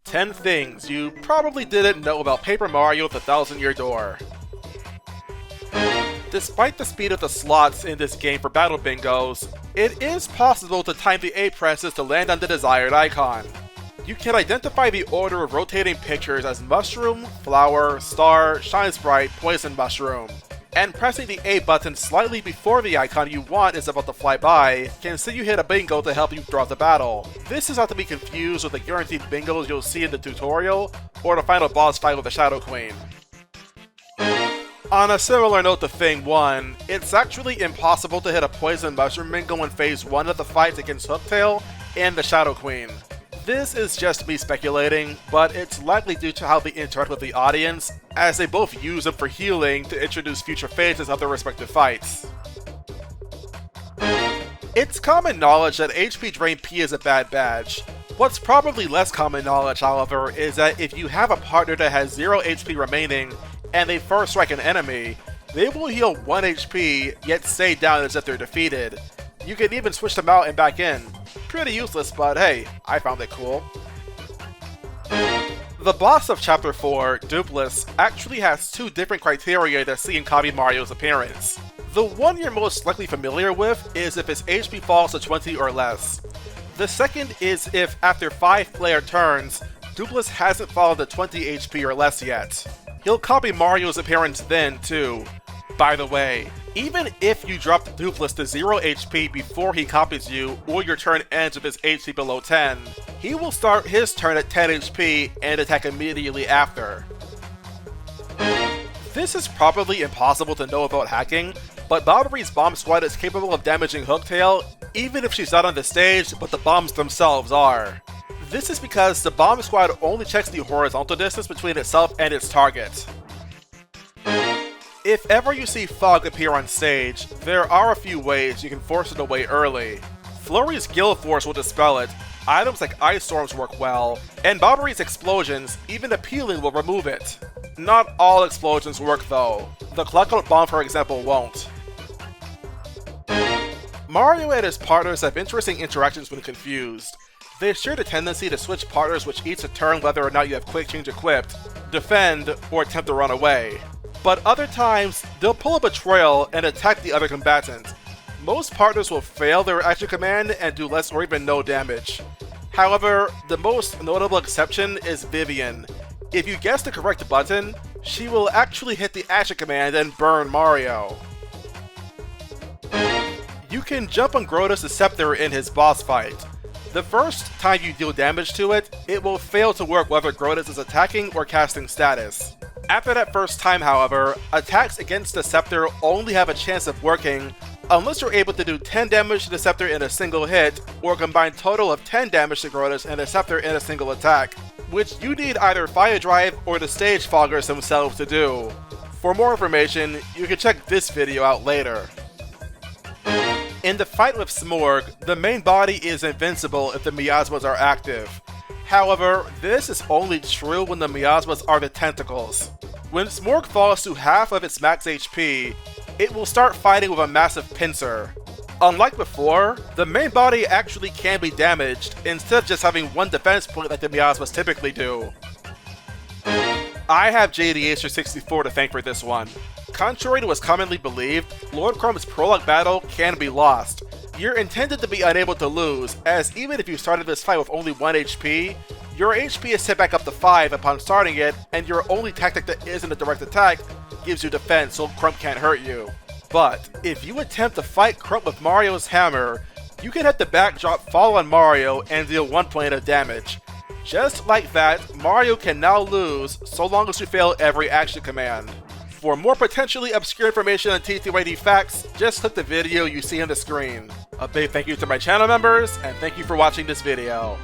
10 things you probably didn't know about Paper Mario: The Thousand-Year Door. Despite the speed of the slots in this game for battle bingos, it is possible to time the A presses to land on the desired icon. You can identify the order of rotating pictures as Mushroom, Flower, Star, Shine Sprite, Poison Mushroom. And pressing the A button slightly before the icon you want is about to fly by can see you hit a bingo to help you throughout the battle. This is not to be confused with the guaranteed bingos you'll see in the tutorial, or the final boss fight with the Shadow Queen. On a similar note to Thing 1, it's actually impossible to hit a Poison Mushroom bingo in Phase 1 of the fights against Hooktail and the Shadow Queen. This is just me speculating, but it's likely due to how they interact with the audience, as they both use them for healing to introduce future phases of their respective fights. It's common knowledge that HP Drain P is a bad badge. What's probably less common knowledge, however, is that if you have a partner that has 0 HP remaining, and they first strike an enemy, they will heal 1 HP, yet stay down as if they're defeated. You can even switch them out and back in. Pretty useless, but hey, I found it cool. The boss of Chapter 4, Dupless, actually has 2 different criteria to see in copy Mario's appearance. The one you're most likely familiar with is if his HP falls to 20 or less. The second is if, after 5 player turns, Dupless hasn't fallen to 20 HP or less yet. He'll copy Mario's appearance then, too. By the way, even if you drop Dupless to 0 HP before he copies you, or your turn ends with his HP below 10, he will start his turn at 10 HP and attack immediately after. This is probably impossible to know about hacking, but Bobbery's bomb squad is capable of damaging Hooktail, even if she's not on the stage, but the bombs themselves are. This is because the bomb squad only checks the horizontal distance between itself and its target. If ever you see fog appear on stage, there are a few ways you can force it away early. Flurry's Gale Force will dispel it, items like Ice Storms work well, and Bobbery's Explosions, even appealing, will remove it. Not all explosions work though. The Cluckout Bomb, for example, won't. Mario and his partners have interesting interactions when confused. They share the tendency to switch partners which each determine whether or not you have Quick Change equipped, defend, or attempt to run away. But other times, they'll pull a betrayal and attack the other combatant. Most partners will fail their action command and do less or even no damage. However, the most notable exception is Vivian. If you guess the correct button, she will actually hit the action command and burn Mario. You can jump on Grotus' scepter in his boss fight. The first time you deal damage to it, it will fail to work whether Grotus is attacking or casting status. After that first time, however, attacks against the scepter only have a chance of working unless you're able to do 10 damage to the scepter in a single hit, or a combined total of 10 damage to Grotus and the scepter in a single attack, which you need either Fire Drive or the Stage Foggers themselves to do. For more information, you can check this video out later. In the fight with Smorg, the main body is invincible if the miasmas are active. However, this is only true when the miasmas are the tentacles. When Smorg falls to half of its max HP, it will start fighting with a massive pincer. Unlike before, the main body actually can be damaged, instead of just having 1 defense point like the miasmas typically do. I have JDH64 to thank for this one. Contrary to what's commonly believed, Lord Chrome's prologue battle can be lost. You're intended to be unable to lose, as even if you started this fight with only 1 HP, your HP is set back up to 5 upon starting it, and your only tactic that isn't a direct attack gives you defense so Crump can't hurt you. But if you attempt to fight Crump with Mario's hammer, you can have the backdrop fall on Mario and deal 1 point of damage. Just like that, Mario can now lose so long as you fail every action command. For more potentially obscure information on TTYD facts, just click the video you see on the screen. A big thank you to my channel members, and thank you for watching this video.